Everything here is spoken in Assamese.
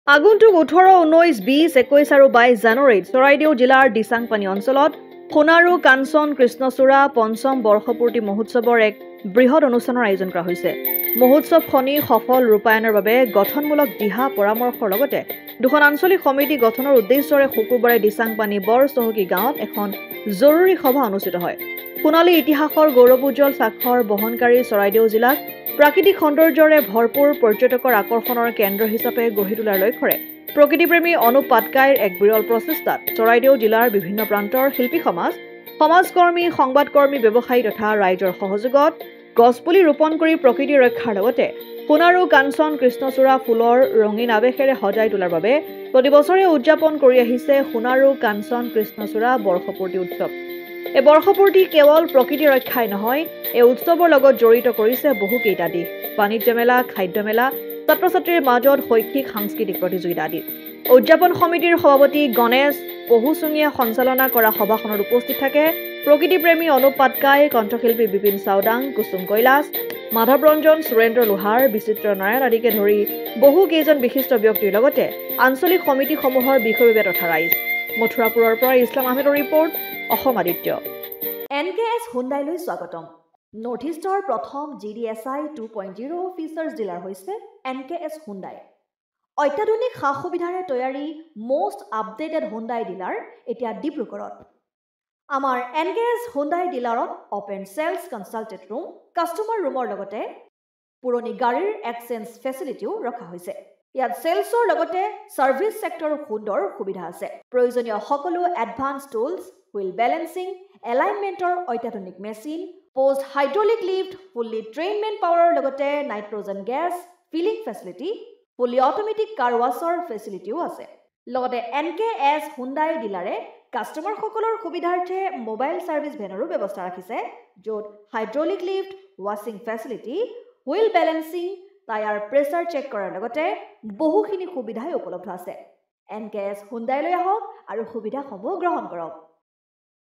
আগন্তুক 18, 19, 20, 21 আৰু 22 জানুৱাৰীত চৰাইদেউ জিলাৰ দিচাংপানী অঞ্চলত সোণাৰু কাঞ্চন কৃষ্ণচূড়া পঞ্চম বৰ্ষপূৰ্তি মহোৎসৱৰ এক বৃহৎ অনুষ্ঠানৰ আয়োজন কৰা হৈছে। মহোৎসৱখনি সফল ৰূপায়ণৰ বাবে গঠনমূলক দিহা পৰামৰ্শৰ লগতে দুখন আঞ্চলিক সমিতি গঠনৰ উদ্দেশ্যৰে শুকুৰবাৰে দিচাংপানী বৰ চহকী গাঁৱত এখন জৰুৰী সভা অনুষ্ঠিত হয়। সোণালী ইতিহাসৰ গৌৰৱোজ্জ্বল স্বাক্ষৰ বহনকাৰী চৰাইদেউ জিলাক প্ৰাকৃতিক সৌন্দৰ্যৰে ভৰপূৰ পৰ্যটকৰ আকৰ্ষণৰ কেন্দ্ৰ হিচাপে গঢ়ি তোলাৰ লক্ষ্যৰে প্ৰকৃতিপ্ৰেমী অনুপ পাটকাইৰ এক বিৰল প্ৰচেষ্টাত চৰাইদেউ জিলাৰ বিভিন্ন প্ৰান্তৰ শিল্পী সমাজকৰ্মী, সংবাদকৰ্মী, ব্যৱসায়ী তথা ৰাইজৰ সহযোগত গছপুলি ৰোপণ কৰি প্ৰকৃতি ৰক্ষাৰ লগতে সোণাৰু কাঞ্চন কৃষ্ণচূড়া ফুলৰ ৰঙীন আৱেশেৰে সজাই তোলাৰ বাবে প্ৰতিবছৰে উদযাপন কৰি আহিছে সোণাৰু কাঞ্চন কৃষ্ণচূড়া বৰ্ষপূৰ্তি উৎসৱ। এই বৰ্ষপূৰ্তি কেৱল প্ৰকৃতি ৰক্ষাই নহয়, এই উৎসৱৰ লগত জড়িত কৰিছে বহুকেইটা দিশ: বাণিজ্য মেলা, খাদ্য মেলা, ছাত্ৰ-ছাত্ৰীৰ মাজত শৈক্ষিক সাংস্কৃতিক প্ৰতিযোগিতা আদি। উদযাপন সমিতিৰ সভাপতি গণেশ পহুচুঙীয়ে সঞ্চালনা কৰা সভাখনত উপস্থিত থাকে প্ৰকৃতিপ্ৰেমী অনুপ পাটকাই, কণ্ঠশিল্পী বিপিন চাওদাং, কুসুম কৈলাশ, মাধৱ ৰঞ্জন, সুৰেন্দ্ৰ লোহাৰ, বিচিত্ৰ নাৰায়ণ আদিকে ধৰি বহুকেইজন বিশিষ্ট ব্যক্তিৰ লগতে আঞ্চলিক সমিতিসমূহৰ বিষয়ববীয়া তথা ৰাইজ। মথুৰাপুৰৰ পৰা ইছলাম আহমেদৰ ৰিপৰ্ট, অসম আদিত্য। NKS হুণ্ডাইলৈ স্বাগতম। নৰ্থ ইষ্টৰ প্ৰথম GDSI 2.0 ফিচাৰ্ছ ডিলাৰ হৈছে NKS হুণ্ডাই। অত্যাধুনিক সা সুবিধাৰে তৈয়াৰী মষ্ট আপডেটেড হুণ্ডাই ডিলাৰ এতিয়া ডিব্ৰুগড়ত। আমাৰ NKS হুণ্ডাই ডিলাৰত open sales consulted room, customer ৰুমৰ লগতে পুৰণি গাড়ীৰ এক্সচেঞ্জ ফেচিলিটিও ৰখা হৈছে। ইয়াত চেলছৰ লগতে ছাৰ্ভিচ ছেক্টৰৰ সুন্দৰ সুবিধা আছে। প্ৰয়োজনীয় সকলো এডভান্স টুলছ, হুইল বেলেন্সিং, এলাইনমেণ্টৰ অত্যাধুনিক machine, post hydraulic lift, fully trained পাৱাৰৰ লগতে nitrogen gas filling facility, fully automatic car washer ফেচিলিটিও আছে। লগতে NKS হুণ্ডাই ডিলাৰে কাষ্টমাৰসকলৰ সুবিধাৰ্থে মোবাইল ছাৰ্ভিচ ভেনৰো ব্যৱস্থা ৰাখিছে, য'ত হাইড্ৰলিক লিফ্ট, ৱাছিং facility, wheel balancing, tyre pressure check কৰাৰ লগতে বহুখিনি সুবিধাই উপলব্ধ আছে। NKS হুণ্ডাইলৈ আহক আৰু সুবিধাসমূহ গ্ৰহণ কৰক।